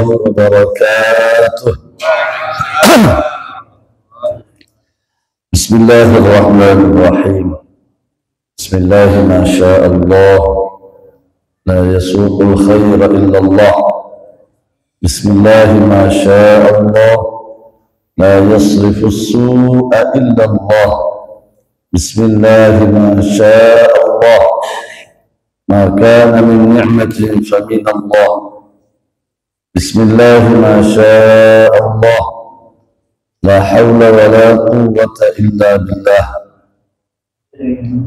wabarakatuh. Bismillahirrahmanirrahim. Bismillahi ma syaa Allah, la yasuqul khaira illallah. Bismillahi ma syaa Allah, la yasrifus su'a illallah. Bismillahi ma syaa Allah, ma kana min ni'matin fa min Allah. Bismillahi ma syaa Allah, la hawla wa la quwwata illa billah.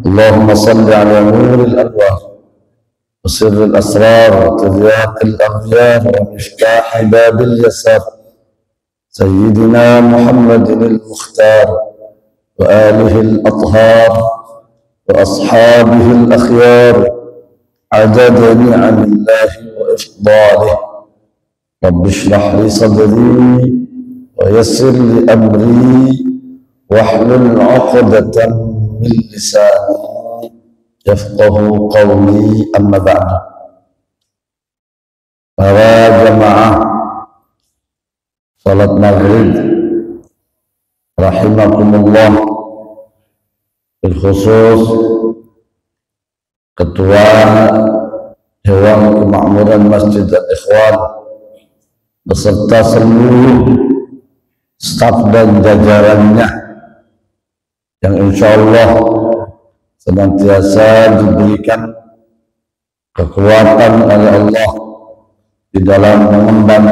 Allahumma salli ala nuril anwar wa sirril asrar wa tiryaqil aghyar wa mishkahi babil yasar Sayyidina Muhammadin al-Mukhtar wa alihi al-athhar wa ashabihi al-akhyar adada ni'amillahi wa ifdalih. Rabbi shrah li sadri wa yassir li amri wahlul 'uqdatam min lisani yafqahu qawli, amma ba'du. Para jamaah salat maghrib rahimakumullah, berkhusus Ketua Dewan Kemakmuran Masjid Al-Ikhwan beserta seluruh staf dan jajarannya yang insya Allah senantiasa diberikan kekuatan oleh Allah di dalam mengemban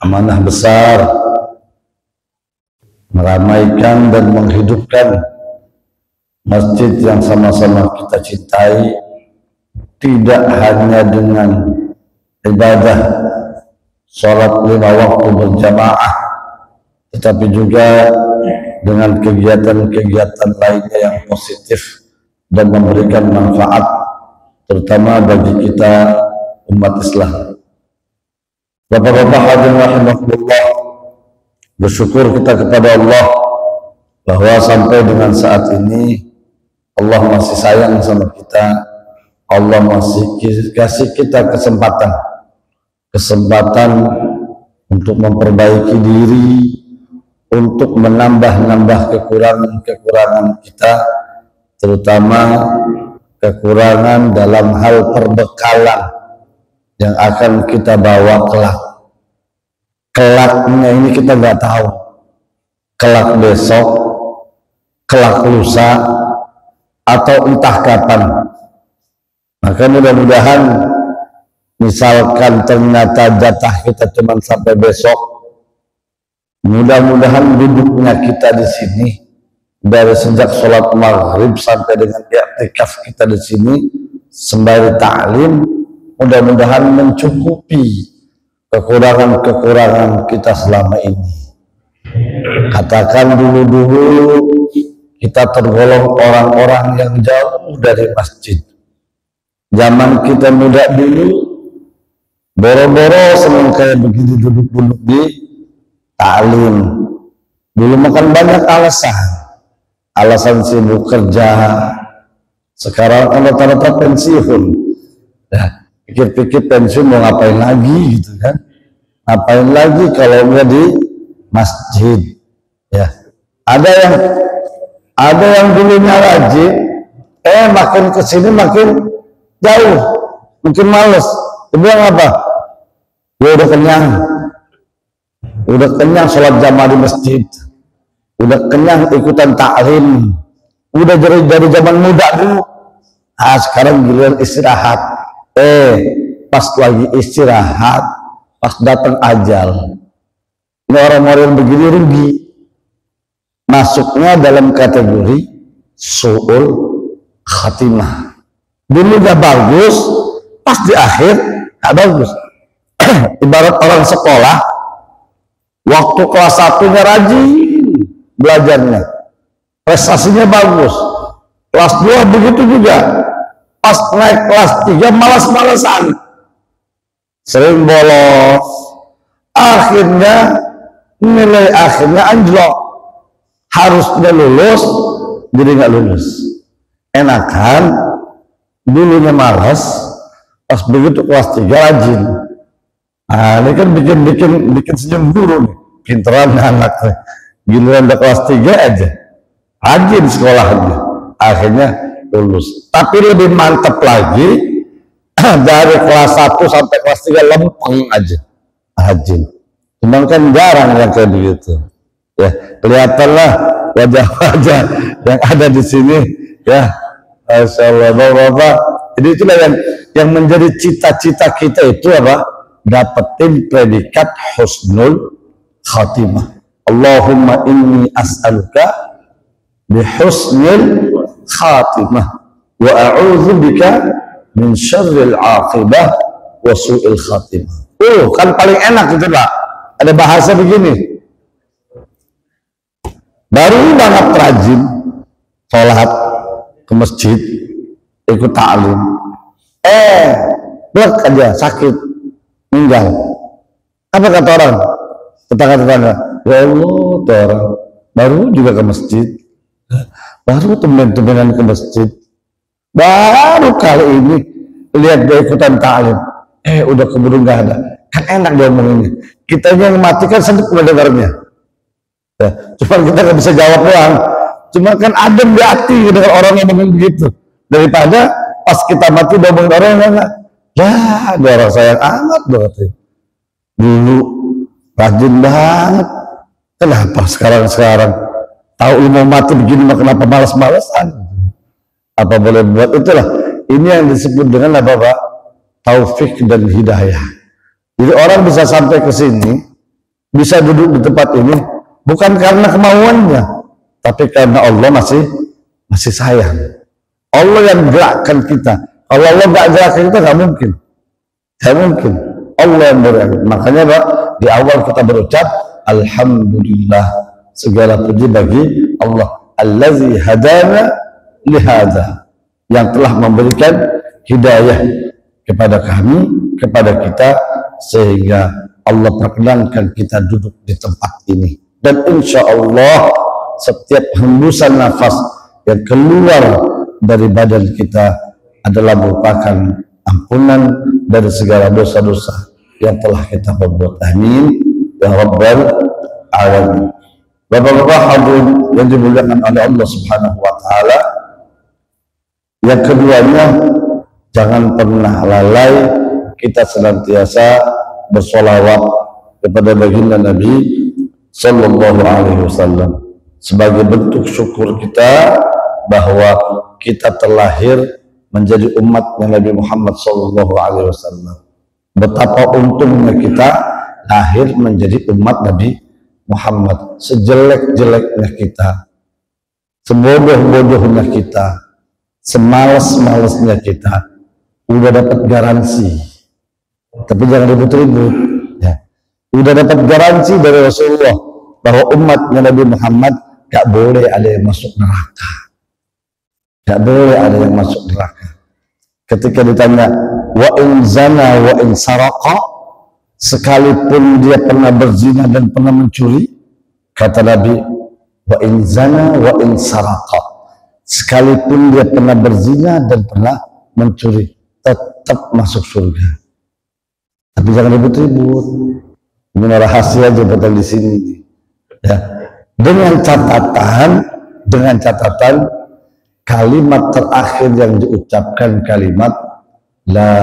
amanah besar, meramaikan dan menghidupkan masjid yang sama-sama kita cintai, tidak hanya dengan ibadah sholat 5 waktu berjamaah, tetapi juga dengan kegiatan-kegiatan lainnya yang positif dan memberikan manfaat, terutama bagi kita umat Islam. Bapak-bapak hadirin rahimakumullah, bersyukur kita kepada Allah bahwa sampai dengan saat ini Allah masih sayang sama kita. Allah masih kasih kita kesempatan untuk memperbaiki diri, untuk menambah kekurangan-kekurangan kita, terutama kekurangan dalam hal perbekalan yang akan kita bawa kelak. Kelaknya ini kita nggak tahu, kelak besok, kelak lusa, atau entah kapan. Maka mudah-mudahan, misalkan ternyata jatah kita cuma sampai besok, mudah-mudahan duduknya kita di sini dari sejak sholat maghrib sampai dengan i'tikaf kita di sini sembari ta'lim, mudah-mudahan mencukupi kekurangan-kekurangan kita selama ini. Katakan dulu-dulu kita tergolong orang-orang yang jauh dari masjid. Zaman kita muda dulu, boro-boro senang kayak begini duduk-duduk di ta'lim. Dulu makan banyak alasan sibuk kerja. Sekarang kan rata-rata pensiun. Nah, pikir-pikir pensiun mau ngapain lagi gitu kan? Ngapain lagi kalau nggak di masjid? Ya, ada yang dulunya rajin, makin kesini makin jauh, mungkin males. Dia bilang apa? Dia udah kenyang sholat jamaah di masjid, udah kenyang ikutan ta'lim, udah dari zaman muda dulu. Sekarang giliran istirahat. Pas lagi istirahat, pas datang ajal. Ini orang-orang begini rugi, masuknya dalam kategori su'ul khatimah. Dulu gak bagus, pas di akhir gak bagus. Ibarat orang sekolah, waktu kelas 1-nya rajin belajarnya, prestasinya bagus. Kelas 2 begitu juga. Pas naik kelas 3 malas-malasan, sering bolos, akhirnya nilai akhirnya anjlok. Harusnya lulus, jadi nggak lulus. Enakan dulunya malas, pas begitu kelas 3 rajin. Ini kan bikin senyum guru nih. Pinteran anak nih. Giliran udah kelas 3 aja. Rajin sekolahnya. Akhirnya lulus. Tapi lebih mantap lagi dari kelas 1 sampai kelas 3 lempeng aja. Rajin. Cuman kan jarang yang kayak begitu. Ya, kelihatanlah wajah-wajah yang ada di sini ya. Masya Allah, Bapak. Jadi itulah yang menjadi cita-cita kita itu apa? Dapetin predikat husnul khatimah. Allahumma inni as'aluka bihusnil khatimah wa a'udzu bika min syarril aqibah wa su'il khatimah. Kan paling enak itu Pak. Ada bahasa begini. Baru banget rajin sholat ke masjid, ikut ta'lim. Blek aja sakit, meninggal. Apa kata orang? Tetangga-tetangga, ya Allah, tuh orang baru juga ke masjid, baru temen-temenan ke masjid, baru kali ini lihat dia ikutan ta'lim, udah keburu nggak ada. Kan enak dia ngomonginnya. Kita yang mati kan sedih mendengarnya. Ya, cuma kita nggak bisa jawab doang. Cuma kan adem di hati dengan orang yang ngomong begitu. Daripada pas kita mati dia ngomongin orang yang enggak. Ya, dia orang sayang amat banget. Dulu rajin banget. Kenapa sekarang tahu lu mau mati begini mah kenapa malas-malasan? Apa boleh buat itulah. Ini yang disebut dengan apa Pak? Taufik dan hidayah. Jadi orang bisa sampai ke sini, bisa duduk di tempat ini bukan karena kemauannya, tapi karena Allah masih sayang. Allah yang gerakkan kita. Kalau Allah nggak gerakkan kita nggak mungkin. Allah yang bergerak. Makanya Pak, di awal kita berucap alhamdulillah, segala puji bagi Allah allazi hadana lihada, yang telah memberikan hidayah kepada kami, kepada kita, sehingga Allah perkenankan kita duduk di tempat ini. Dan insya Allah setiap hembusan nafas yang keluar dari badan kita adalah merupakan ampunan dari segala dosa-dosa yang telah kita perbuat. Amin ya Rabbal Alamin. Bapak-bapak hadirin yang dimuliakan oleh Allah Subhanahu wa Ta'ala, yang keduanya, jangan pernah lalai kita senantiasa bersolawat kepada baginda Nabi Sallallahu Alaihi Wasallam sebagai bentuk syukur kita bahwa kita terlahir menjadi umatnya Nabi Muhammad Sallallahu Alaihi Wasallam. Betapa untungnya kita lahir menjadi umat Nabi Muhammad. Sejelek-jeleknya kita, sebodoh-bodohnya kita, semalas-malasnya kita, udah dapat garansi. Tapi jangan ribut-ribut ya. Udah dapat garansi dari Rasulullah bahwa umatnya Nabi Muhammad gak boleh ada yang masuk neraka, gak boleh ada yang masuk neraka. Ketika ditanya wa in zana wa in saraqa, sekalipun dia pernah berzina dan pernah mencuri, kata Nabi wa in zana wa in saraqa, sekalipun dia pernah berzina dan pernah mencuri, tetap masuk surga. Tapi jangan ribut-ribut. Ini rahasia jabatan di sini. Ya. Dengan catatan kalimat terakhir yang diucapkan kalimat la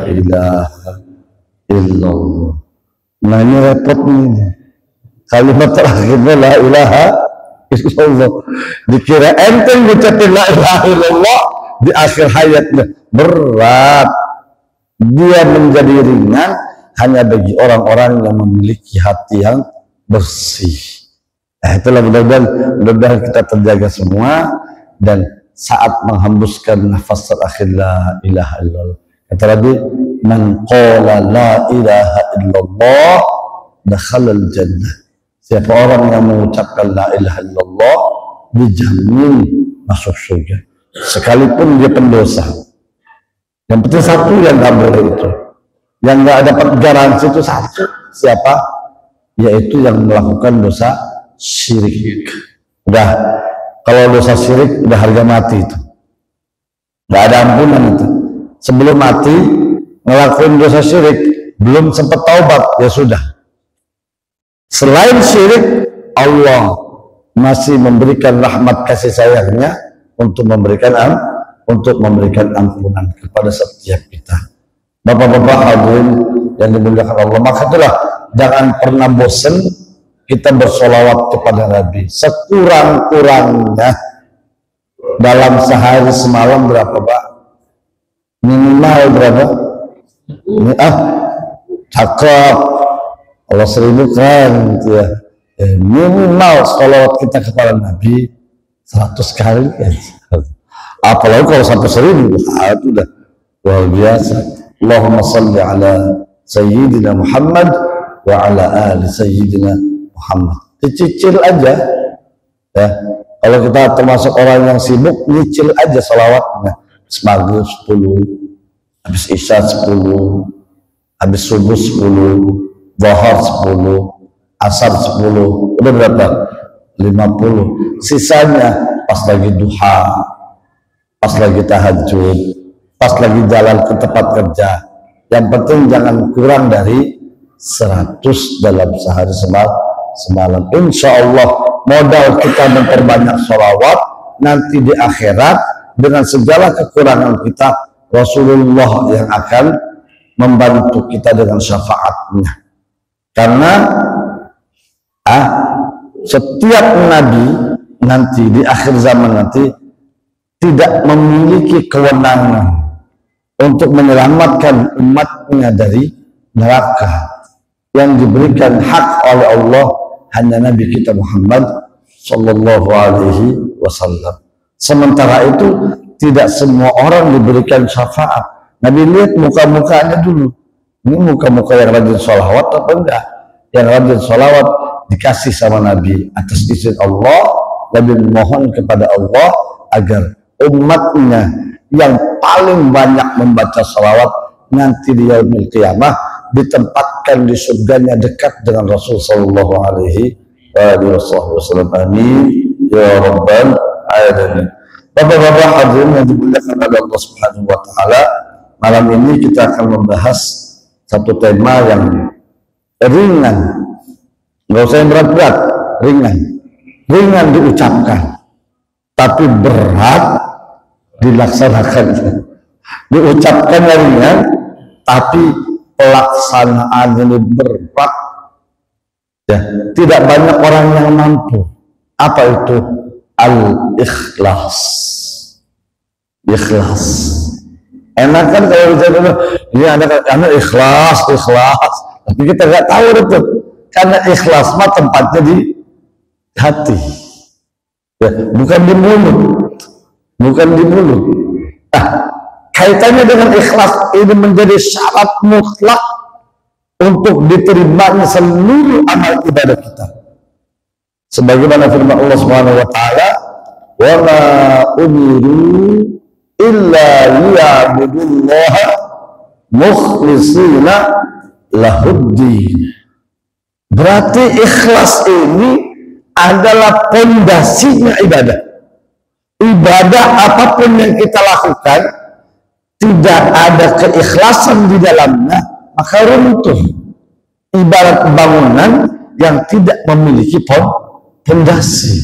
ilaha illallah. Nah ini repot nih. Kalimat terakhirnya la ilaha illallah. Dikira enteng ngucapin la ilaha illallah di akhir hayatnya, berat. Dia menjadi ringan hanya bagi orang-orang yang memiliki hati yang bersih. Itulah mudah-mudahan kita terjaga semua, dan saat menghembuskan nafas terakhir la ilaha illallah, kata Nabi, man qala la ilaha illallah dakhalal jannah. Siapa orang yang mengucapkan la ilaha illallah dijamin masuk surga, sekalipun dia pendosa. Yang penting satu yang nggak boleh itu, yang nggak dapat garansi itu satu, siapa? Yaitu yang melakukan dosa syirik. Udah, kalau dosa syirik udah harga mati itu, nggak ada ampunan itu. Sebelum mati ngelakuin dosa syirik, belum sempat taubat, ya sudah. Selain syirik, Allah masih memberikan rahmat kasih sayangnya untuk memberikan ampunan kepada setiap kita. Bapak-bapak hadirin yang dimuliakan Allah, maka itulah jangan pernah bosan kita bersolawat kepada Nabi. Sekurang-kurangnya dalam sehari semalam berapa, Pak? Minimal berapa? Cakep. Allah 1000 kan gitu ya. Minimal sholawat kita kepada Nabi 100 kali ya. Apalagi kalau sampai 1000, itu udah luar biasa. Allahumma salli ala Sayyidina Muhammad wa ala ali Sayyidina Muhammad. Dicicil aja ya. Kalau kita termasuk orang yang sibuk, nyicil aja sholawatnya. Maghrib 10, habis isya 10, habis subuh 10, Zuhur 10, asar 10, udah berapa? 50. Sisanya pas lagi duha, pas lagi tahajud, pas lagi jalan ke tempat kerja. Yang penting jangan kurang dari 100 dalam sehari semalam. Insya Allah modal kita memperbanyak sholawat, nanti di akhirat dengan segala kekurangan kita, Rasulullah yang akan membantu kita dengan syafaatnya. Karena setiap nabi nanti di akhir zaman nanti tidak memiliki kewenangan untuk menyelamatkan umatnya dari neraka. Yang diberikan hak oleh Allah hanya Nabi kita Muhammad Sallallahu Alaihi Wasallam. Sementara itu tidak semua orang diberikan syafaat. Nabi lihat muka-mukanya dulu. Ini muka-muka yang rajin sholawat apa enggak? Yang rajin sholawat dikasih sama Nabi atas izin Allah. Nabi memohon kepada Allah agar umatnya yang paling banyak membaca sholawat nanti di yaumil qiyamah ditempatkan di surganya dekat dengan Rasul Sallallahu Alaihi Wasallam. Amin ya Rabbal Alamin. Bapak-bapak hadirin yang dimuliakan oleh Allah Subhanahu Wa Taala, malam ini kita akan membahas satu tema yang ringan, nggak usah yang berat-berat, ringan diucapkan, tapi berat dilaksanakan. Diucapkan ringan, tapi pelaksanaan ini berat. Ya, tidak banyak orang yang mampu. Apa itu? Al-ikhlas. Ikhlas. Enak kan kalau bicara ini anak ikhlas, tapi kita nggak tahu itu. Karena ikhlas mah tempatnya di hati, ya, bukan di mulut. Kaitannya dengan ikhlas ini menjadi syarat mutlak untuk diterimanya seluruh amal ibadah kita. Sebagaimana firman Allah Subhanahu Wa Taala, "Wa ma umiru illa liya'budullaha mukhlishina lahuddin." Berarti ikhlas ini adalah pondasinya ibadah. Ibadah apapun yang kita lakukan tidak ada keikhlasan di dalamnya, maka runtuh. Ibarat bangunan yang tidak memiliki pondasi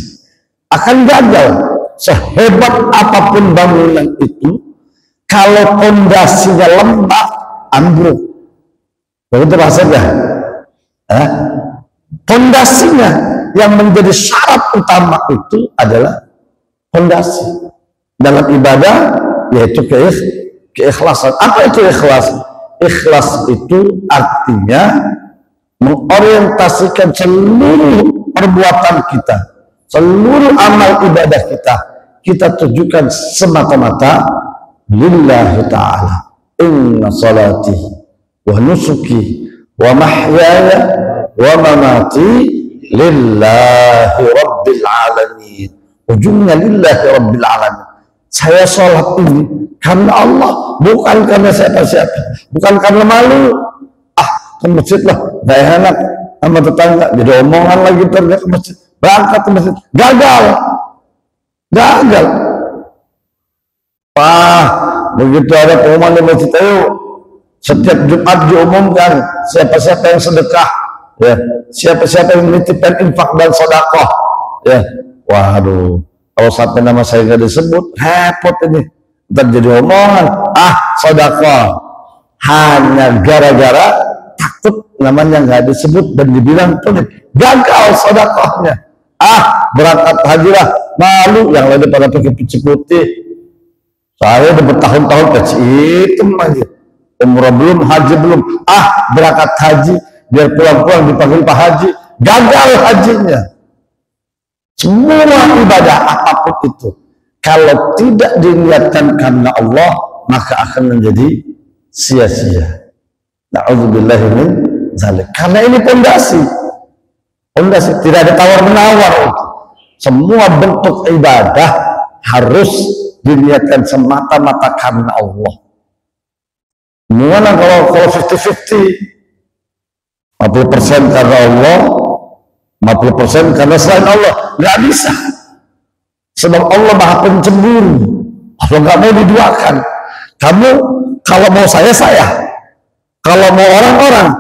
akan gagal. Sehebat apapun bangunan itu, kalau pondasinya lemah, ambruk. Begitu maksudnya. Pondasinya yang menjadi syarat utama itu adalah pondasi dalam ibadah, yaitu keikhlasan. Apa itu ikhlas? Ikhlas itu artinya mengorientasikan seluruh perbuatan kita, seluruh amal ibadah kita tujukan semata-mata lillahi ta'ala. Inna salati wa nusuki wa mahyaya wa mamati lillahi rabbil alamin. Ujungnya lillahi rabbil alamin. Saya sholat ini karena Allah, bukan karena siapa-siapa, bukan karena malu. Ke masjid lah, gak enak sama tetangga, jadi omongan lagi terus ke masjid, berangkat ke masjid, gagal. Begitu ada pengumuman di masjid, ayo Setiap Jumat diumumkan siapa-siapa yang sedekah, ya, siapa-siapa yang menitipkan infak dan sedekah, ya. Waduh, kalau sampai nama saya nggak disebut, repot ini. Ntar jadi omongan, sedekah. Hanya gara-gara takut namanya nggak disebut dan dibilang tuh gagal sedekahnya. Berangkat haji lah, malu, yang lain pada pakai peci putih. Saya udah bertahun-tahun kecil aja. Umrah belum, haji belum. Berangkat haji, biar pulang-pulang dipanggil Pak Haji, gagal hajinya. Semua ibadah apapun itu, kalau tidak diniatkan karena Allah, maka akan menjadi sia-sia. Na'udzubillahi min dzalik. Karena ini pondasi, tidak ada tawar-menawar. Semua bentuk ibadah harus diniatkan semata-mata karena Allah. Gimana kalau 50-50, 50% karena Allah, 50% karena selain Allah? Nggak bisa. Sebab Allah Maha Pencemburu. Allah nggak mau diduakan. Kamu kalau mau saya, kalau mau orang,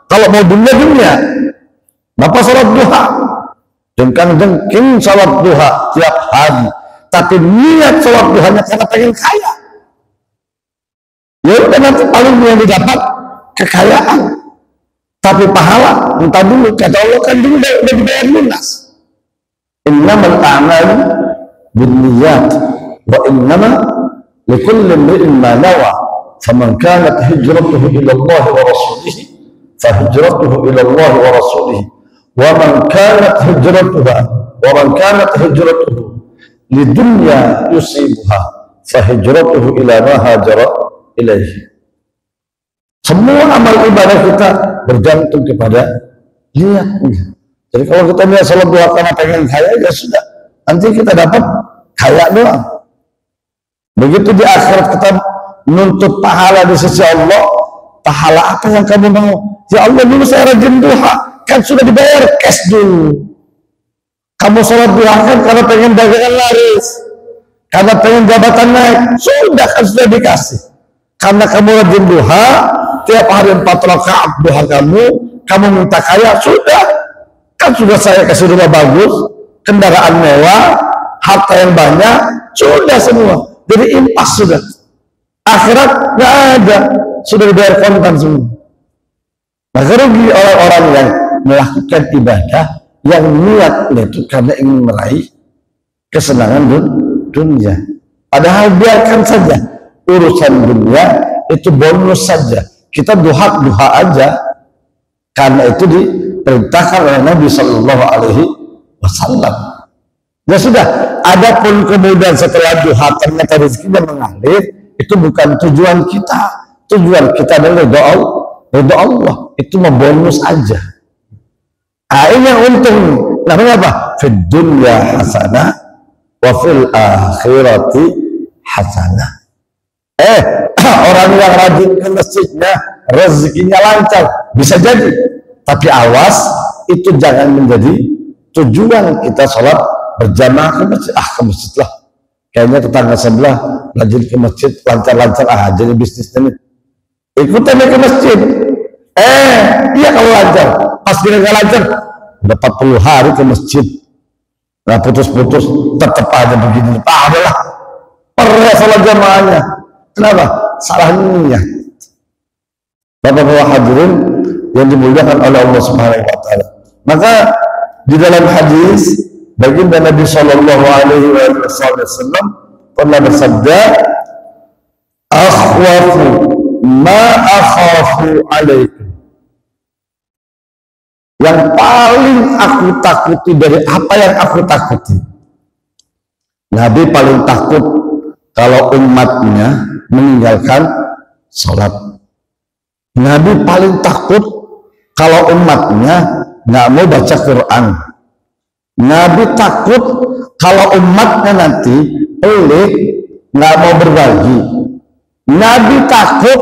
kalau mau dunia. Bapak sholat duha, jengking sholat duha tiap hari, tapi niat sholat duhanya karena pengen kaya. Ya udah, nanti paling yang didapat kekayaan, tapi pahala entah dulu. Kata Allah kan dulu udah dibayar lunas. Innamal a'malu binniyat wa innama likulli imri'in ma nawa. Faman kanat hijratuhu ila Allah wa rasulih fa hijratuhu ila Allah wa rasulih wa man kanat hijratuhu lidunya yusibuha fa hijratuhu ila ma hajara ilaihi. Semua amal ibadah kita bergantung kepada niatnya. Jadi kalau kita niat sholat dua karena pengen kaya, ya sudah, nanti kita dapat kaya doang. Begitu di akhirat kita menuntut pahala di sisi Allah, pahala apa yang kamu mau? Ya Allah, dulu saya rajin duha, kan sudah dibayar cash dulu. Kamu sholat duha kan karena pengen dagangan laris, karena pengen jabatan naik, sudah kan sudah dikasih. Karena kamu rajin duha, tiap hari 4 rakaat duha kamu minta kaya, sudah. Kan sudah saya kasih rumah bagus, kendaraan mewah, harta yang banyak, sudah semua. Jadi impas sudah. Akhirat nggak ada, sudah dibayar kontan semua. Maka rugi orang-orang yang melakukan ibadah yang niatnya itu karena ingin meraih kesenangan dunia. Padahal biarkan saja urusan dunia itu bonus saja. Kita duha aja, karena itu diperintahkan oleh Nabi Shallallahu Alaihi Wasallam. Ya sudah. Adapun kemudian setelah duha ternyata rezekinya mengalir, itu bukan tujuan kita. Tujuan kita adalah ridha Allah. Itu mau bonus aja. Ini yang untung. Namanya apa? Fid dunya hasanah wa fil akhirati hasanah. Orang yang rajin ke masjidnya rezekinya lancar, bisa jadi. Tapi awas, itu jangan menjadi tujuan kita sholat berjamaah ke masjid. Ke masjid lah. Kayaknya tetangga sebelah rajin ke masjid, lancar-lancar jadi bisnisnya nih. Ikutan ke masjid. Iya kalau lancar. Pas dia nggak lancar, udah 40 hari ke masjid. Nah putus-putus, tetap aja begini. Adalah perih sholat jamaahnya. Kenapa? Salah niat. Bapak-bapak hadirin yang dimuliakan oleh Allah Subhanahu wa taala. Maka di dalam hadis baginda Nabi Shallallahu Alaihi Wasallam pernah bersabda, "Akhwafu ma akhafu alaikum." Yang paling aku takuti dari apa yang aku takuti. Nabi paling takut kalau umatnya meninggalkan sholat. Nabi paling takut kalau umatnya nggak mau baca Quran. Nabi takut kalau umatnya nanti pelit, nggak mau berbagi. Nabi takut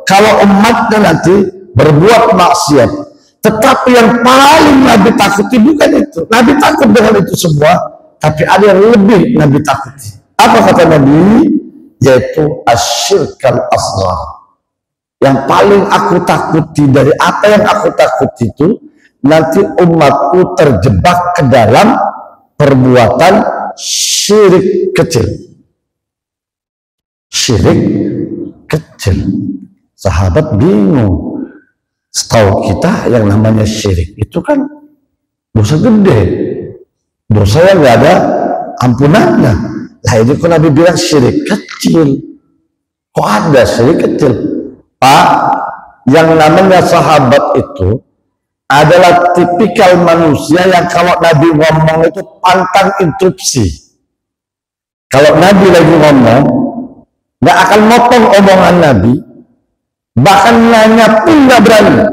kalau umatnya nanti berbuat maksiat. Tetapi yang paling Nabi takuti bukan itu. Nabi takut dengan itu semua, tapi ada yang lebih Nabi takuti. Apa kata Nabi? Yaitu asyirkal asghar. Yang paling aku takuti dari apa yang aku takuti itu, nanti umatku terjebak ke dalam perbuatan syirik kecil. Syirik kecil. Sahabat bingung. Setahu kita yang namanya syirik itu kan dosa gede. Dosa yang gak ada ampunannya. Nah ini kok Nabi bilang syirik kecil. Kok ada syirik kecil? Pak, yang namanya sahabat itu adalah tipikal manusia yang kalau Nabi ngomong itu pantang interupsi. Kalau Nabi lagi ngomong, nggak akan motong omongan Nabi, bahkan nanya pun nggak berani.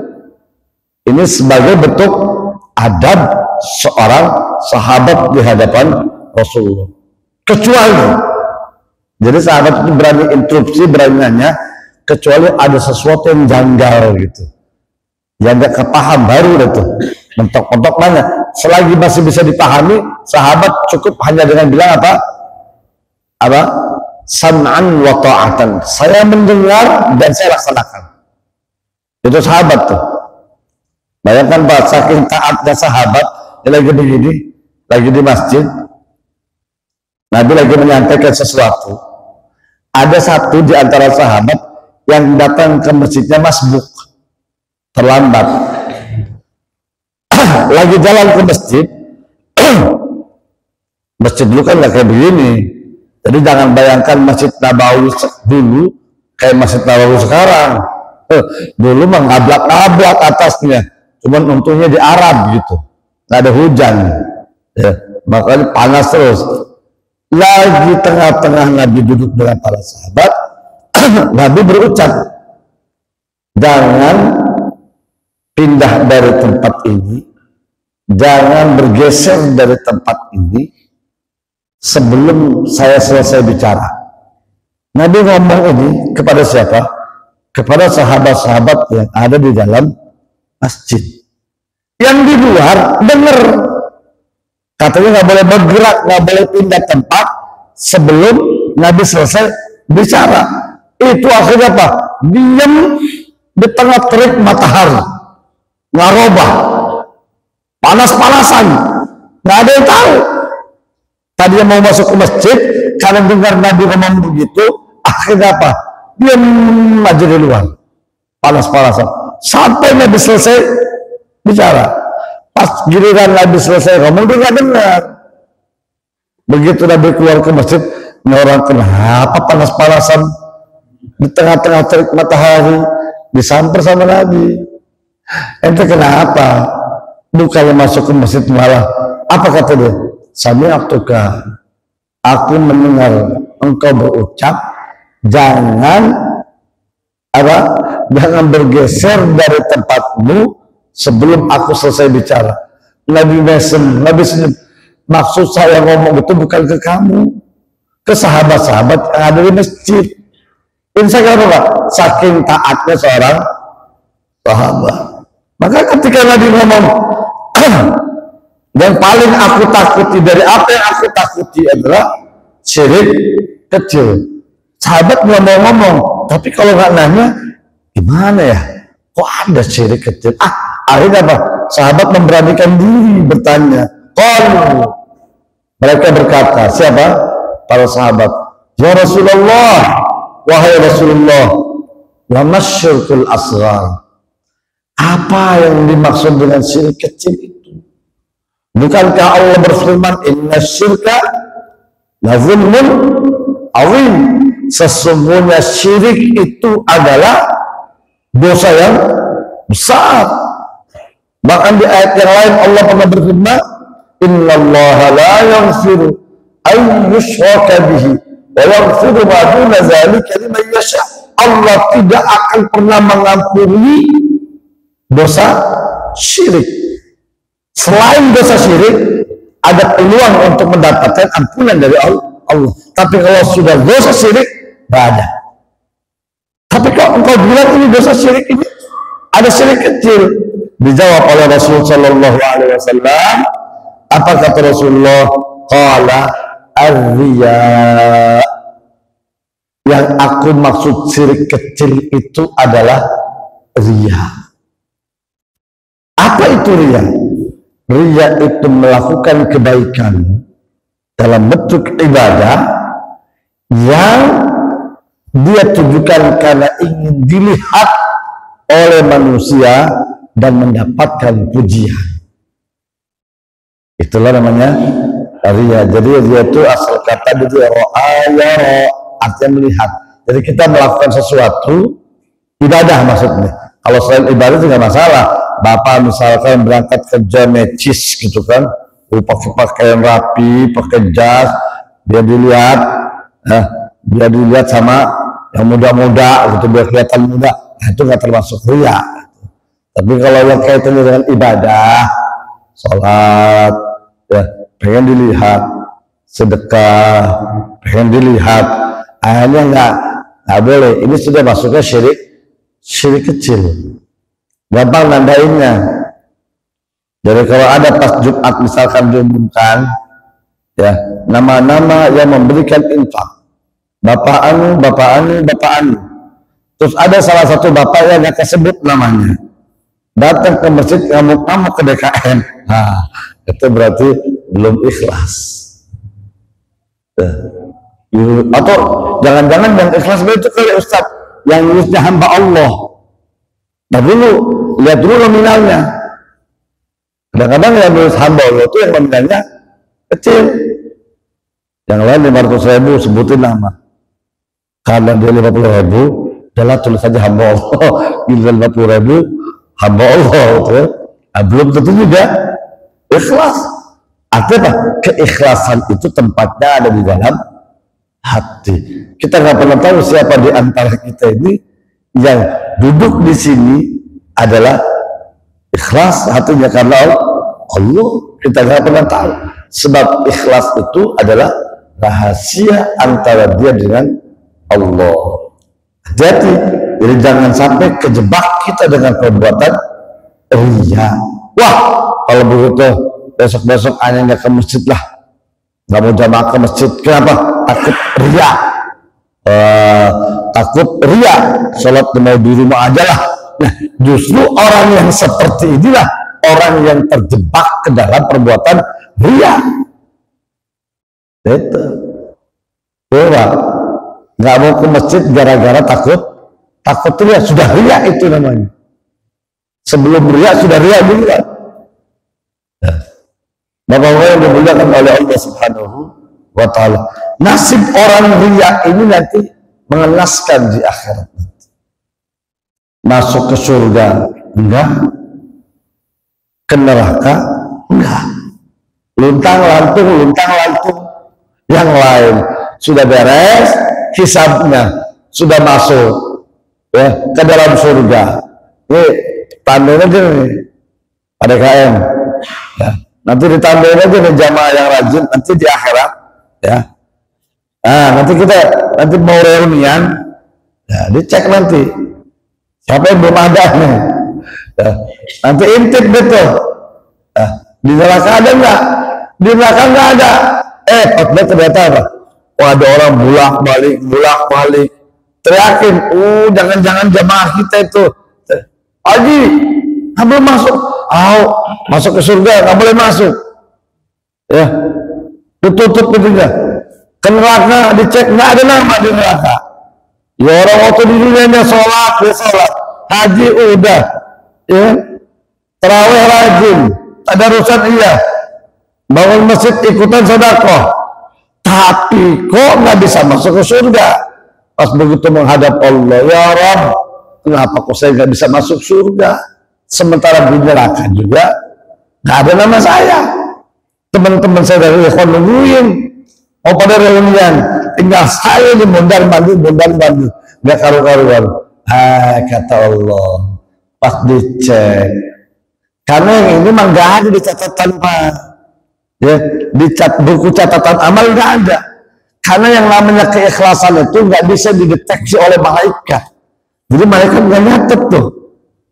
Ini sebagai bentuk adab seorang sahabat di hadapan Rasulullah. Kecuali, jadi sahabat itu berani interupsi, berani nanya, kecuali ada sesuatu yang janggal gitu. Yang gak kepaham baru itu mentok-mentok mana. Selagi masih bisa dipahami, sahabat cukup hanya dengan bilang apa sam'an wa ta'atan, saya mendengar dan saya laksanakan. Itu sahabat tuh. Bayangkan Pak, saking taatnya sahabat, lagi begini, lagi di masjid, Nabi lagi menyampaikan sesuatu, ada satu di antara sahabat yang datang ke masjidnya masbuk, terlambat. Lagi jalan ke masjid, masjid dulu kan gak kayak begini. Jadi jangan bayangkan Masjid Nabawi dulu kayak Masjid Nabawi sekarang. Dulu mah ngablak-ngablak atasnya, cuman untungnya di Arab gitu, nggak ada hujan, ya, makanya panas terus. Lagi tengah-tengah Nabi duduk dengan para sahabat, Nabi berucap, jangan pindah dari tempat ini, jangan bergeser dari tempat ini sebelum saya selesai bicara. Nabi ngomong ini kepada siapa? Kepada sahabat-sahabat yang ada di dalam masjid. Yang di luar dengar, katanya nggak boleh bergerak, nggak boleh pindah tempat sebelum Nabi selesai bicara. Itu akhirnya apa? Diam di tengah terik matahari, ngarobah, panas-panasan, nggak ada yang tahu. Tadinya mau masuk ke masjid, karena dengar Nabi ngomong begitu, akhirnya apa? Diam aja di luar, panas-panasan, sampai Nabi selesai bicara. Pas giliran Nabi selesai ngomong, dia nggak dengar. Begitu Nabi keluar ke masjid, orang kenapa panas-panasan di tengah-tengah terik matahari, disamper sama Nabi. Ente kenapa? Bukannya masuk ke masjid malah, apa kata dia? Sami'tuka, aku mendengar engkau berucap, jangan bergeser dari tempatmu sebelum aku selesai bicara. Nabi senyum. Maksud saya ngomong itu bukan ke kamu, ke sahabat-sahabat yang ada di masjid. Ini saya kata, saking taatnya seorang sahabat. Maka ketika Nabi ngomong, yang paling aku takuti dari apa yang aku takuti adalah syirik kecil. Sahabat nggak mau ngomong, tapi kalau nggak nanya, gimana ya? Kok ada syirik kecil? Akhirnya apa? Sahabat memberanikan diri bertanya. Qalu, mereka berkata, siapa? Para sahabat. Ya Rasulullah, wahai Rasulullah, wa masyirkul asghar. Apa yang dimaksud dengan syirik kecil itu? Bukankah Allah berfirman, inna syirka la zulmun azim, sesungguhnya syirik itu adalah dosa yang besar. Bahkan di ayat yang lain Allah pernah berfirman, innallaha la yaghfiru an yushraka bihi wa yaghfiru ma duna dzalika liman yasha. Allah tidak akan pernah mengampuni dosa syirik. Selain dosa syirik, ada peluang untuk mendapatkan ampunan dari Allah. Tapi kalau sudah dosa syirik, tidak ada. Tapi kalau engkau bilang ini dosa syirik ini, ada syirik kecil. Dijawab oleh Rasul Sallallahu Alaihi Wasallam. Apa kata Rasulullah? Qala ar-riya. Yang aku maksud syirik kecil itu adalah riya. Apa itu riya? Riya itu melakukan kebaikan dalam bentuk ibadah yang dia tujukan karena ingin dilihat oleh manusia dan mendapatkan pujian. Itulah namanya riya. Jadi riya itu asal kata itu ro'aya, artinya melihat. Jadi kita melakukan sesuatu ibadah maksudnya. Kalau selain ibadah itu nggak masalah. Bapak misalkan berangkat kerja necis gitu kan, pakai pakaian rapi, pakai jas, dia dilihat sama yang muda-muda gitu, biar kelihatan muda. Nah, itu nggak termasuk riya. Tapi kalau yang kaitannya dengan ibadah, sholat, ya pengen dilihat, sedekah, pengen dilihat, akhirnya nggak boleh. Ini sudah masuknya syirik kecil. Gampang nandainnya. Jadi kalau ada pas Jumat misalkan diumumkan ya nama-nama yang memberikan infak, bapak anu, terus ada salah satu bapak yang nggak kesebut namanya, datang ke masjid ngamuk-ngamuk ke DKM, nah itu berarti belum ikhlas. Atau jangan-jangan yang ikhlas itu kali Ustaz yang lulusnya hamba Allah. Nah dulu lihat dulu nominalnya. Kadang-kadang yang lulus hamba Allah itu yang nominalnya kecil. Yang lain 500.000 sebutin nama. Karena dia 50.000, adalah tulis saja hamba Allah. Giliran 50.000 hamba Allah gitu. Nah, belum tentu juga ikhlas. Artinya keikhlasan itu tempatnya ada di dalam hati. Kita nggak pernah tahu siapa di antara kita ini yang duduk di sini adalah ikhlas hatinya karena Allah. Kita nggak pernah tahu, sebab ikhlas itu adalah rahasia antara dia dengan Allah. Jadi jangan sampai kejebak kita dengan perbuatan riya. Wah, kalau begitu besok-besok hanya nggak ke masjid lah, nggak mau jamaah ke masjid. Kenapa? Takut riya. Takut riya, sholat mau di rumah aja lah. Nah, justru orang yang seperti inilah orang yang terjebak ke dalam perbuatan riya. Itu nggak mau ke masjid gara-gara takut riya. Sudah riya itu namanya. Sebelum riya sudah riya juga. Bapak-bapak yang dimuliakan oleh Allah Subhanahu wa ta'ala, nasib orang riya ini nanti mengenaskan di akhirat. Masuk ke surga enggak, ke neraka enggak, luntang lantung. Yang lain sudah beres hisabnya, sudah masuk ya ke dalam surga. Ini tandain aja nih pada KM ya. Nanti ditambahin aja nih jamaah yang rajin nanti di akhirat ya. Nah, nanti mau reunian ya, dicek nanti siapa yang belum ada nih ya. Nanti intip betul ya. Di neraka ada enggak? Di neraka enggak ada. Ternyata apa? Oh, ada orang bulak balik teriakin, jangan-jangan jamaah kita itu Haji nggak boleh masuk ke surga, nggak boleh masuk ya, ditutup pintunya. Ke neraka dicek nggak ada nama di neraka. Ya orang waktu di dunia sholat, haji udah ya, tarawih rajin, tadarusan iya, bangun masjid ikutan sedekah, tapi kok nggak bisa masuk ke surga. Pas begitu menghadap Allah, ya Rabb, kenapa kok saya nggak bisa masuk surga? Sementara di neraka juga nggak ada nama saya. Teman-teman saya dari ikhwan nungguin mau pada reunian, tinggal saya di mondar-mandir, nggak karu-karuan. Kata Allah, pas dicek, karena yang ini mah nggak ada di catatan ya, di buku catatan amal nggak ada. Karena yang namanya keikhlasan itu nggak bisa dideteksi oleh malaikat. Jadi malaikat nggak nyatet tuh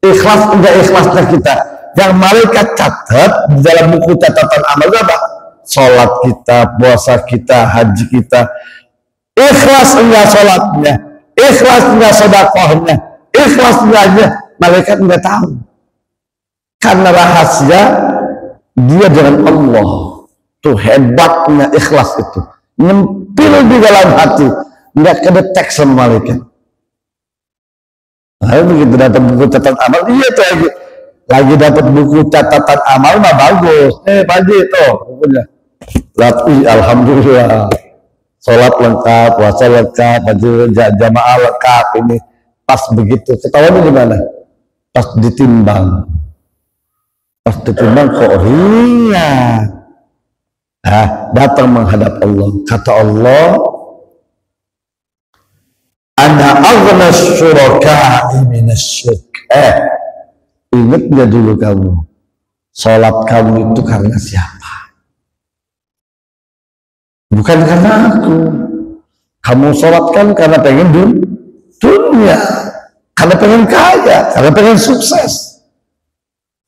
ikhlas enggak ikhlasnya kita. Yang malaikat catat di dalam buku catatan amal itu apa? Sholat kita, puasa kita, haji kita, ikhlas enggak sholatnya, ikhlas enggak sedekahnya, ikhlas enggaknya, malaikat enggak tahu. Karena rahasia dia dengan Allah. Tuh hebatnya ikhlas itu, nyempil di dalam hati, enggak kedetek sama malaikat. Nah, begitu dapat buku catatan amal, iya tuh lagi dapat buku catatan amal mah bagus. Pagi itu bukunya. Latih, alhamdulillah. Sholat lengkap, puasa lengkap, jamaah lengkap. Ini pas begitu. Ketahuan di mana? Pas ditimbang. Pas ditimbang kok ringan. Nah, datang menghadap Allah. Kata Allah, ana aghna syuraka'i minasyirk. Ingat gak dulu kamu, sholat kamu itu karena siapa? Bukan karena aku. Kamu sholatkan karena pengen dunia, karena pengen kaya, karena pengen sukses.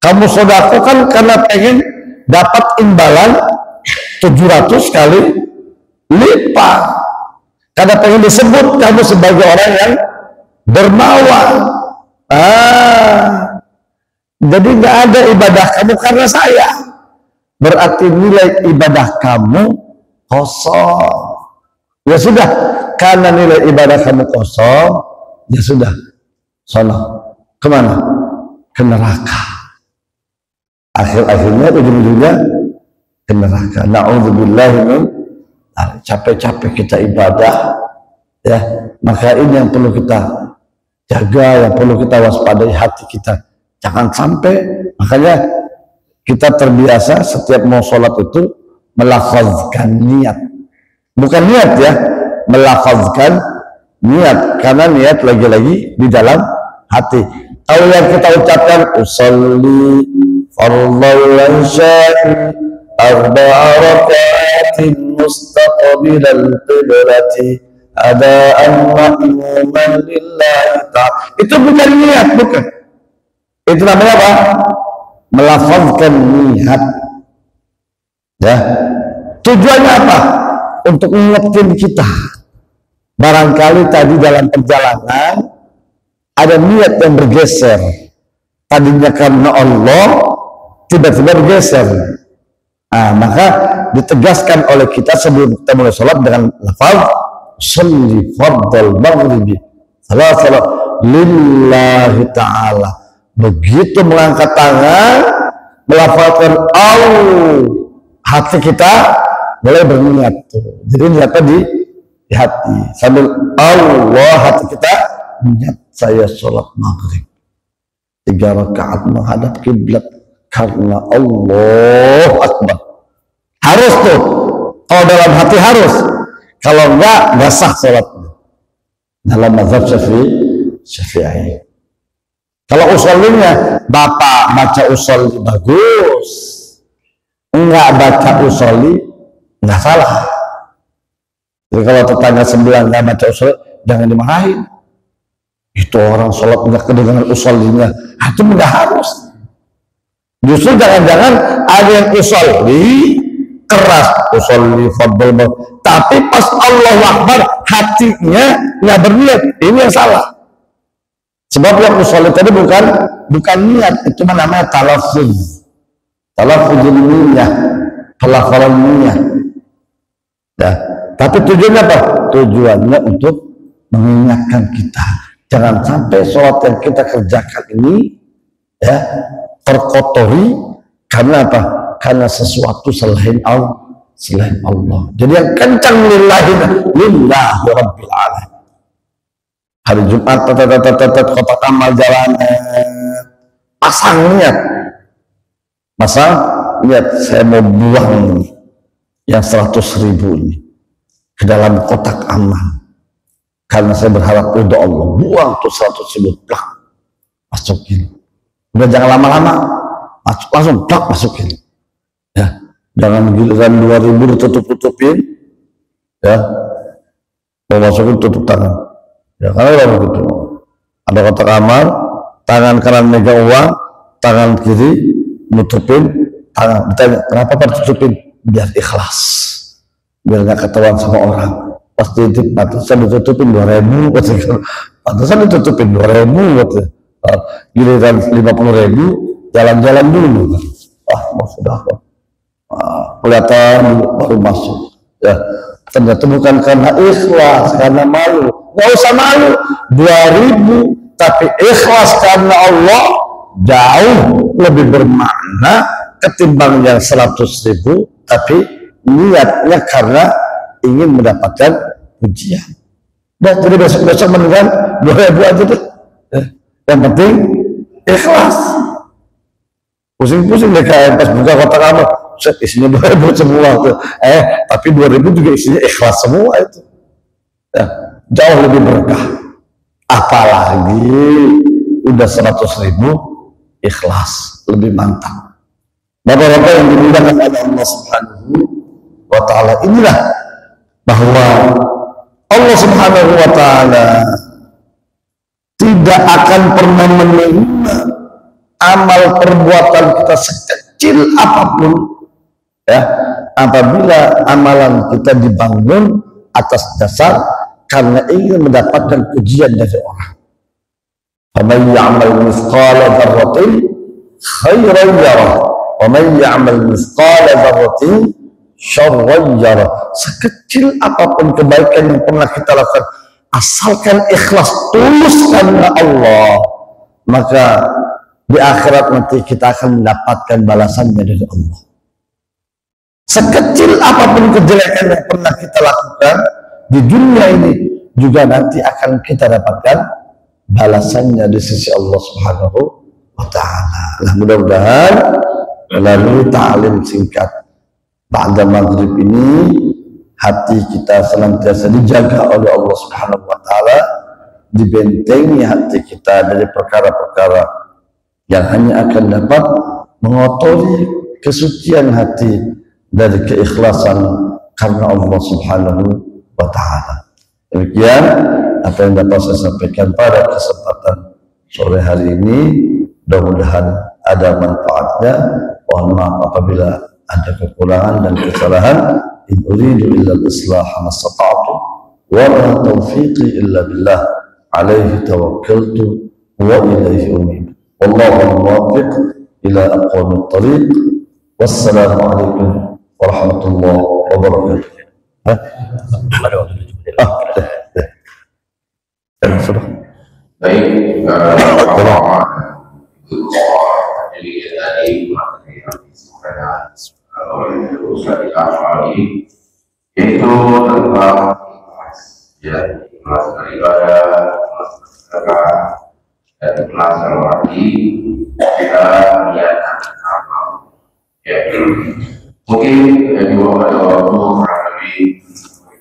Kamu sedekahkan karena pengen dapat imbalan 700 kali lipat, karena pengen disebut kamu sebagai orang yang dermawan. Jadi nggak ada ibadah kamu karena saya, berarti nilai ibadah kamu kosong. Ya sudah, karena nilai ibadah kamu kosong, ya sudah, sono kemana? Ke neraka. Akhir-akhirnya ujung-ujungnya ke neraka. Na'udzubillahi min. Capek-capek kita ibadah, ya. Maka ini yang perlu kita jaga, yang perlu kita waspadai hati kita. Jangan sampai, makanya kita terbiasa setiap mau sholat itu melafazkan niat. Bukan niat ya, melafazkan niat. Karena niat lagi-lagi di dalam hati. Kalau yang kita ucapkan, usalli fardhu isya'i arba'a raka'atin mustaqbilal qiblati ada'an ma'muman lillahi ta'ala. Itu bukan niat, bukan. Itu namanya apa? Melafazkan niat. Ya. Tujuannya apa? Untuk mengingatkan kita. Barangkali tadi dalam perjalanan ada niat yang bergeser. Tadinya karena Allah, tiba-tiba bergeser. Nah, maka ditegaskan oleh kita sebelum kita mulai sholat dengan lafaz sholli fardal maghribi salat lillahi ta'ala. Begitu mengangkat tangan, melafalkan Allah, hati kita mulai berniat. Jadi niatnya di hati. Sambil Allah, hati kita niat, saya sholat maghrib 3 rakaat menghadap kiblat karena Allah Akbar. Harus tuh. Kalau dalam hati harus. Kalau enggak sah sholatnya. Dalam mazhab Syafi'i. Kalau usollinya, bapak baca usolli bagus, enggak baca usolli enggak salah. Jadi kalau tetangga sebelah enggak baca usolli, jangan dimarahin. Itu orang sholat enggak kedengaran usollinya, itu enggak harus. Justru jangan-jangan ada yang usolli keras, usolli fardhu, tapi pas Allahu Akbar hatinya enggak berniat, ini yang salah. Sebab yang usolli tadi bukan niat, itu namanya talaffuz. Talaffuzul niyyah, pelafalan niyyah. Ya, tapi tujuannya apa? Tujuannya untuk mengingatkan kita. Jangan sampai sholat yang kita kerjakan ini ya terkotori karena apa? Karena sesuatu selain Allah. Jadi yang kencang lillahi rabbil alamin. Hari Jumat, kotak amal jalanan, pasang niat, saya mau buang ini, yang 100.000 ini ke dalam kotak amal, karena saya berharap ridho Allah. Buang tuh 100.000, plak, masukin. Udah jangan lama-lama, langsung plak masukin. Ya, jangan giliran 2.000 ditutup-tutupin, ya, mau masukin tutup tangan. Ya, karena begitu. Ada kotak amal, tangan kanan megang uang, tangan kiri nutupin tangan. Ditanya, kenapa Pak tutupin? Biar ikhlas, biar nggak ketahuan sama orang. pasti pantesan ditutupin 2.000, pantesan ditutupin 2.000, giliran 50.000 jalan-jalan dulu kan. Mau sudah kok, kelihatan dulu baru masuk ya. Ternyata bukan karena ikhlas, karena malu. Nggak usah malu 2.000, tapi ikhlas karena Allah jauh lebih bermakna ketimbang yang 100.000 tapi niatnya karena ingin mendapatkan pujian. Dan jadi besok-besok mendingan 2.000 aja deh. Yang penting ikhlas. Pusing-pusing deh kayak pas buka kotak amal, isinya 2.000 semua tuh. Tapi 2.000 juga isinya ikhlas semua itu. Ya, jauh lebih berkah. Apalagi udah 100.000 ikhlas, lebih mantap. Bapak-bapak yang dimuliakan oleh Allah Subhanahu wa Ta'ala, inilah bahwa Allah Subhanahu wa Ta'ala tidak akan pernah menerima amal perbuatan kita sekecil apapun ya, apabila amalan kita dibangun atas dasar karena ingin mendapatkan pujian dari orang. فَمَنْ يَعْمَلْ مِثْقَالَ ذَرَّةٍ خَيْرًا يَرَهُ وَمَنْ يَعْمَلْ مِثْقَالَ ذَرَّةٍ شَرًّا يَرَهُ. Sekecil apapun kebaikan yang pernah kita lakukan, asalkan ikhlas tulus karena Allah, maka di akhirat nanti kita akan mendapatkan balasannya dari Allah. Sekecil apapun kejelekan yang pernah kita lakukan di dunia ini, juga nanti akan kita dapatkan balasannya di sisi Allah Subhanahu wa Ta'ala. Nah, mudah-mudahan melalui ta'lim singkat pada maghrib ini, hati kita senantiasa dijaga oleh Allah Subhanahu wa Ta'ala, dibentengi hati kita dari perkara-perkara yang hanya akan dapat mengotori kesucian hati dari keikhlasan karena Allah Subhanahu wa Ta'ala. Demikian apa yang dapat saya sampaikan pada kesempatan sore hari ini. Mudah-mudahan ada manfaatnya. Mohon maaf apabila ada kekurangan dan kesalahan. In uridu illa al-islah mastata'tu wa ma taufiqi illa billah, alaihi tawakkaltu wa ilaihi unib. Wallahu muwaffiq ila aqwamit thariq. Wassalamu alaikum warahmatullahi wabarakatuh. Sudah. Baik, jadi tadi materi yang disampaikan oleh Ustaz Al-Fahri yaitu tentang ikhlas, ya, ikhlas beribadah, ikhlas bersedekah, dan ikhlas dalam arti kita niatkan amal. Ya, mungkin juga pada waktu kurang lebih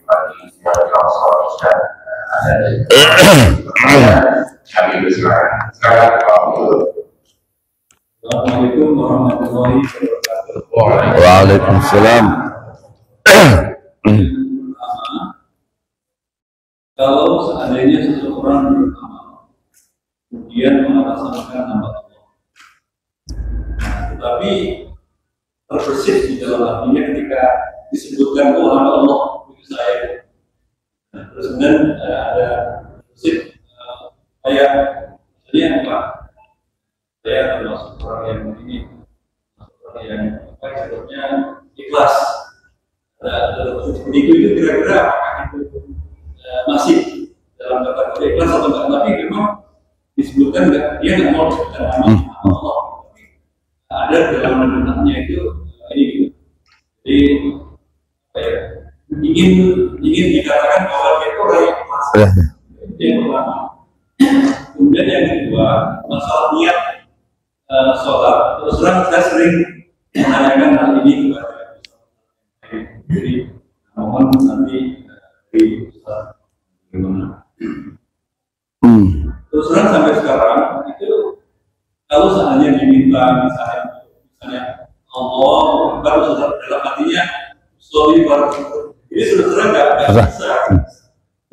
pagi siang Ustaz kami bersilakan. Assalamualaikum warahmatullahi wabarakatuh. Waalaikumsalam. Kalau seandainya seseorang beramal kemudian mengatasnamakan nama Allah, tetapi terbersih di dalam hatinya ketika disebutkan nama Allah itu saya. Terus kemudian ada prinsip saya apa? Saya termasuk orang yang ini, orang yang sebetulnya ikhlas. Itu kira-kira apakah itu masih dalam kategori ikhlas atau enggak? Tapi memang disebutkan enggak, dia nggak mau disebutkan nama Allah. Tapi ada dalam benaknya itu ini gitu. Jadi apa ya? ingin dikatakan bahwa dia itu orang yang ikhlas. Yang pertama. Kemudian yang kedua, masalah niat sholat. Terus terang saya sering menanyakan hal ini kepada jadi mohon nanti dari Ustaz bagaimana. Terus terang sampai sekarang itu kalau seandainya diminta misalnya Allah baru dalam hatinya sorry baru ini sudah terang nggak bisa.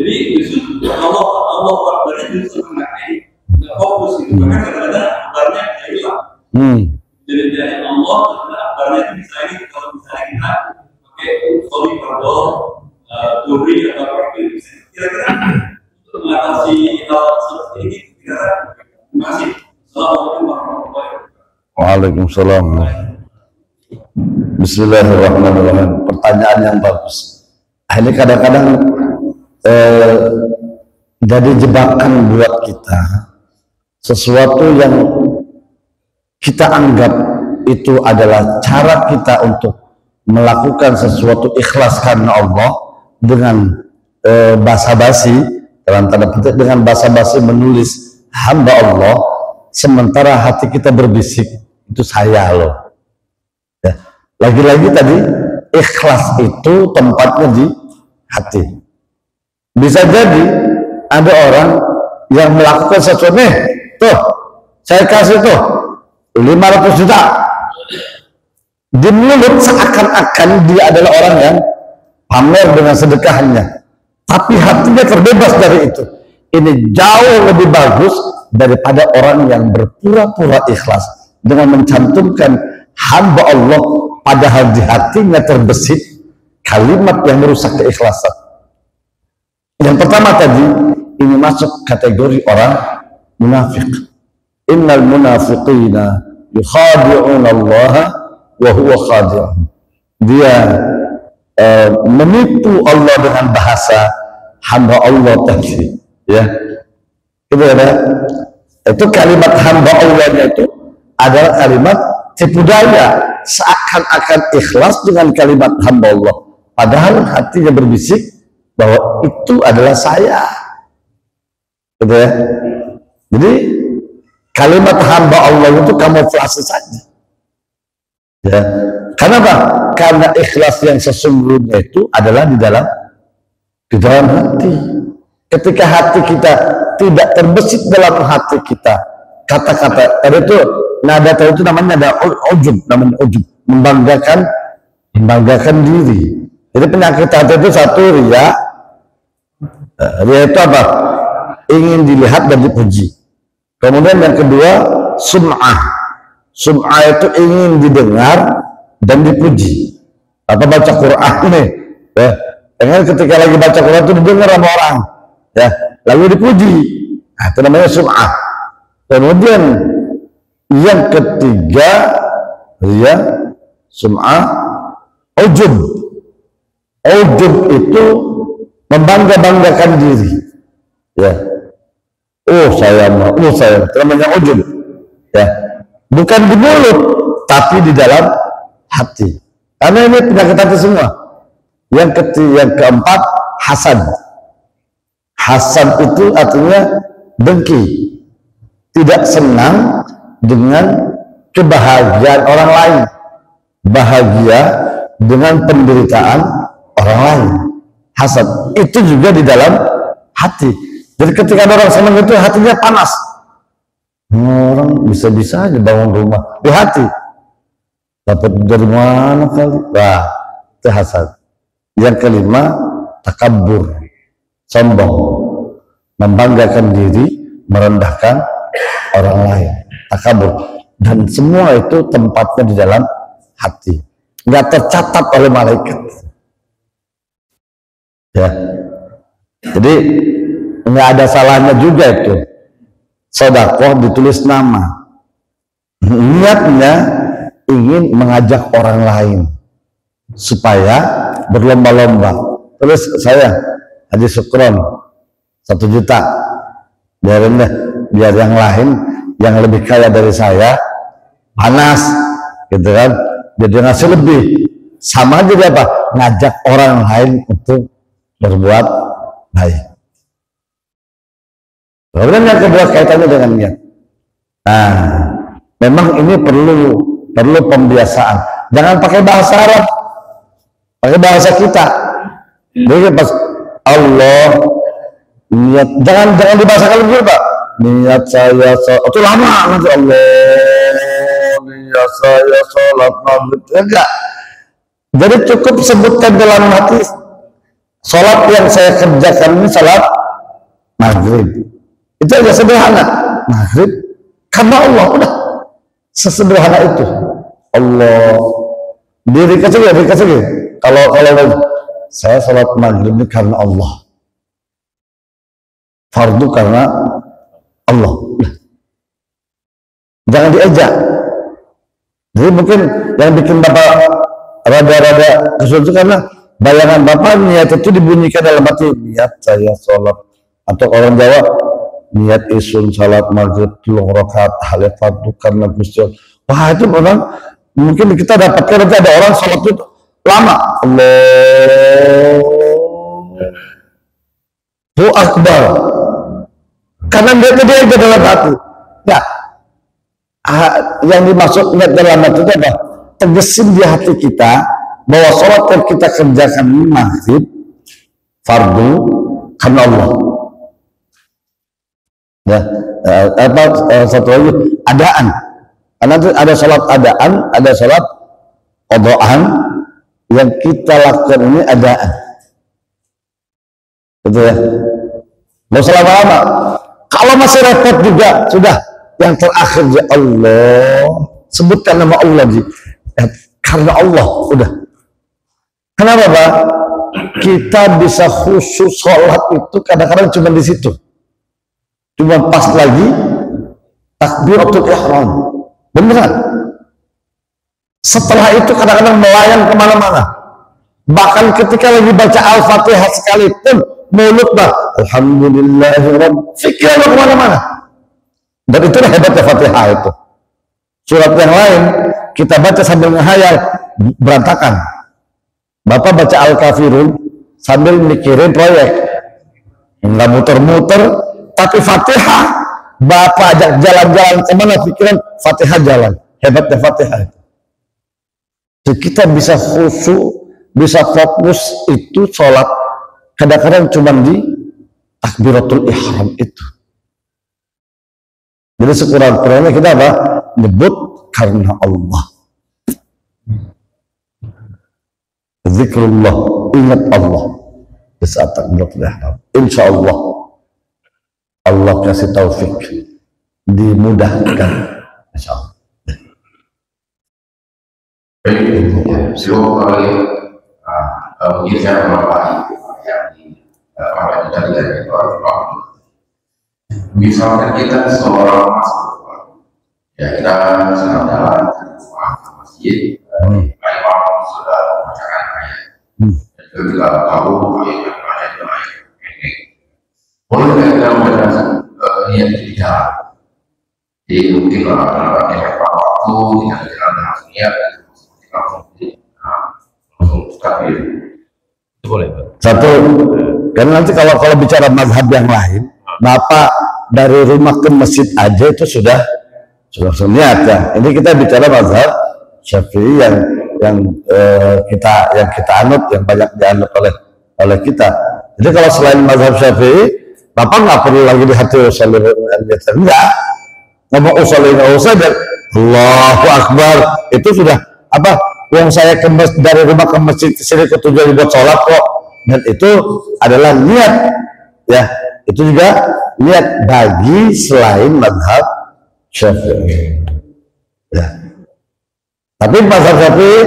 Jadi justru Allah kabarnya justru nggak fokus gitu. Bahkan kadang-kadang kabarnya ya hilang. Jadi dari Allah kabarnya itu misalnya kalau misalnya kita pakai sorry pardon duri atau itu Kira-kira untuk mengatasi hal seperti ini, kira-kira masih. Assalamualaikum warahmatullahi wabarakatuh. Waalaikumsalam. Bismillahirrahmanirrahim. Pertanyaan yang bagus. Ini kadang-kadang jadi jebakan buat kita. Sesuatu yang kita anggap itu adalah cara kita untuk melakukan sesuatu ikhlas karena Allah dengan basa-basi, dalam tanda petik dengan basa-basi menulis hamba Allah, sementara hati kita berbisik itu saya loh. Ya. Lagi-lagi tadi ikhlas itu tempatnya di hati. Bisa jadi ada orang yang melakukan sesuatu, nih tuh saya kasih tuh 500 juta, di mulut seakan-akan dia adalah orang yang pamer dengan sedekahnya, tapi hatinya terbebas dari itu. Ini jauh lebih bagus daripada orang yang berpura-pura ikhlas dengan mencantumkan hamba Allah padahal di hatinya terbesit kalimat yang merusak keikhlasan. Yang pertama tadi, ini masuk kategori orang munafik. Innal munafiqina yukhadi'una Allah wa huwa khadi'un. Dia menipu Allah dengan bahasa hamba Allah tadi, ya. Itu ada. Itu kalimat hamba Allahnya itu adalah kalimat tipu daya, seakan-akan ikhlas dengan kalimat hamba Allah, padahal hatinya berbisik bahwa itu adalah saya, gitu ya. Jadi kalimat hamba Allah itu kamuflase saja, ya. Kenapa? Karena ikhlas yang sesungguhnya itu adalah di dalam hati. Ketika hati kita tidak terbesit dalam hati kita kata-kata tadi itu, nada tadi itu namanya ada ujub, membanggakan diri. Jadi penyakit hati itu satu ria. Ria itu apa? Ingin dilihat dan dipuji. Kemudian yang kedua sum'ah. Sum'ah itu ingin didengar dan dipuji. Atau baca Quran nih, ya. Dengan ketika lagi baca Quran itu didengar sama orang, ya, lalu dipuji. Nah, itu namanya sum'ah. Kemudian yang ketiga ria, sum'ah, ujub. Ujub itu membangga-banggakan diri, ya. Saya itu namanya ujub, ya. Bukan di mulut tapi di dalam hati, karena ini penyakit hati semua. Yang keempat hasad. Hasad itu artinya dengki, tidak senang dengan kebahagiaan orang lain, bahagia dengan penderitaan orang lain. Hasad itu juga di dalam hati. Jadi ketika ada orang senang itu hatinya panas. Orang bisa-bisa aja bangun rumah di hati, dapat dari mana kali? Wah, itu hasad. Yang kelima takabur, sombong, membanggakan diri, merendahkan orang lain, takabur. Dan semua itu tempatnya di dalam hati, nggak tercatat oleh malaikat, ya. Jadi nggak ada salahnya juga itu sedekah ditulis nama, niatnya ingin mengajak orang lain supaya berlomba-lomba. Terus saya Haji Sukron 1 juta, biarin deh, biar yang lain yang lebih kaya dari saya panas, gitu kan, jadi ngasih lebih. Sama aja dia apa? Ngajak orang lain untuk berbuat baik. Kemudian yang kedua kaitannya dengan niat. Nah, memang ini perlu pembiasaan. Jangan pakai bahasa Arab, pakai bahasa kita. Jadi pas Allah niat, jangan dibahasakan dulu, Pak. Niat saya itu lama nanti Allah niat saya sholat maghrib, enggak. Jadi cukup sebutkan dalam hati, sholat yang saya kerjakan ini sholat maghrib. Itu aja sederhana, maghrib karena Allah, udah sesederhana itu. Allah diri kasih. Kalau saya sholat maghrib ini karena Allah, fardu karena Allah. Jangan diajak. Jadi mungkin yang bikin Bapak rada-rada kesulitan karena bayangan Bapak niat itu dibunyikan dalam hati, niat saya sholat, atau orang Jawa niat isun sholat maghrib 3 rakaat hal fardu karena Gusti Allah. Wah, itu orang mungkin kita dapatkan nanti ada orang sholat itu lama, Allahu Akbar, karena dia dalam hati. Ya, yang dimaksud niat dalam hati itu apa? Tegesin di hati kita bahwa sholat yang kita kerjakan maghrib fardu karena Allah. Ya, satu lagi adaan. Karena ada sholat adaan, ada sholat qadaan. Yang kita lakukan ini adaan. Betul ya? Nggak usah lama-lama. Kalau masih repot juga, sudah. Yang terakhir ya Allah, sebutkan nama Allah ya, karena Allah, udah. Kenapa Pak? Kita bisa khusyuk sholat itu kadang-kadang cuma di situ, cuma pas lagi takbiratul ihram, beneran. Setelah itu kadang-kadang melayang kemana-mana. Bahkan ketika lagi baca Al-Fatihah sekalipun mulut Pak, alhamdulillahirabbil, pikiran kemana-mana. Dan itulah hebatnya Fatihah itu. Surat yang lain kita baca sambil menghayal, berantakan. Bapak baca Al-Kafirun sambil mikirin proyek, nggak muter-muter. Tapi Fatihah Bapak ajak jalan-jalan kemana pikiran, Fatihah jalan. Hebatnya Fatihah itu. Jadi kita bisa khusyuk, bisa fokus itu sholat kadang-kadang cuma di takbiratul ihram itu. Jadi sekurang-kurangnya kita apa? Nyebut karena Allah. Zikrullah, ingat Allah di saat takbiratul ihram. Insya Allah Allah kasih taufik, dimudahkan. Insya Allah. Baik, silakan mungkin saya menambah yang apa tadi dari Pak. Misalkan kita seorang ya kita sedang jalan ke masjid, imam sudah membacakan ayat, dan ketika tahu ayat itu ayat, boleh kita membaca niat di jalan. Jadi mungkin efek waktu kita jalan langsung niat, boleh. Satu, karena nanti kalau bicara mazhab yang lain, Bapak dari rumah ke masjid aja itu sudah niat ya. Ini kita bicara mazhab Syafi'i yang kita anut, yang banyak dianut oleh kita. Jadi kalau selain mazhab Syafi'i, Bapak nggak perlu lagi di hati usolin, enggak. Ngomong usolin nggak usah, dan Allahu Akbar itu sudah apa? Yang saya dari rumah ke masjid ke sini tujuan buat sholat kok, dan itu adalah niat ya. Itu juga niat bagi selain mazhab Syafi'i. Ya. Tapi mazhab Syafi'i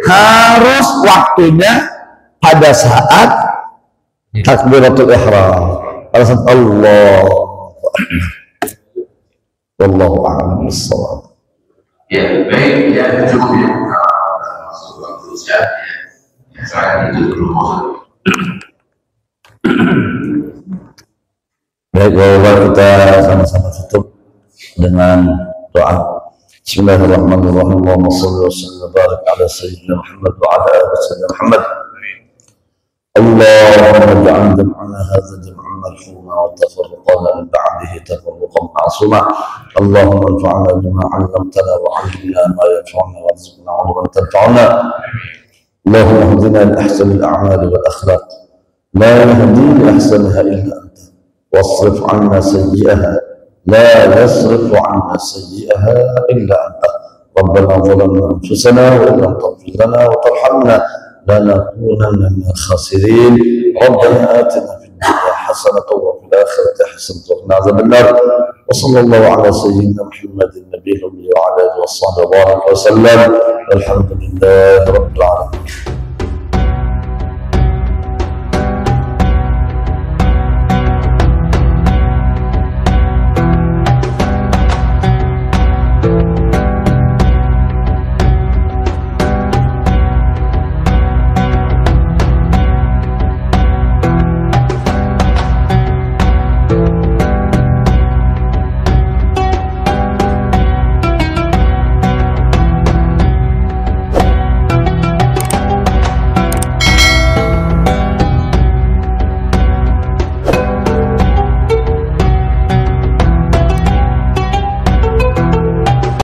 harus waktunya pada saat takbiratul ihram. Pada saat Allah. Wallahu a'lam bissawab. Ya, baik, ya cukup ya. Masuk waktu ya. Saya itu dulu. Baik, bahwa kita sama-sama tutup dengan doa. Bismillahirrahmanirrahim. Allahumma shalli wa sallim wa barik ala sayyidina Muhammad wa ala ali sayyidina Muhammad. Allahumma ij'al jam'ana hadha jam'an marhuma wa tafarruqana min ba'dihi tafarruqan ma'suma. Allahumma anfa'na bima 'allamtana wa 'allimna ma yanfa'una warzuqna 'ilman tanfa'una. Allahumma ihdina li ahsani al-a'mali wal akhlaq. La yahdi li ahsaniha illa anta. واصرف عنا سيئها لا يصرف عنا سيئها إلا أنت. ربنا ظلمنا أنفسنا وإن لم تغفر لنا وترحمنا لنكونن من الخاسرين. ربنا آتنا في الدنيا حسنة وفي الآخرة حسنة وقنا عذاب النار. وصلى الله على سيدنا محمد النبي الأمي وعلى آله وصحبه وسلم. الحمد لله رب العالمين.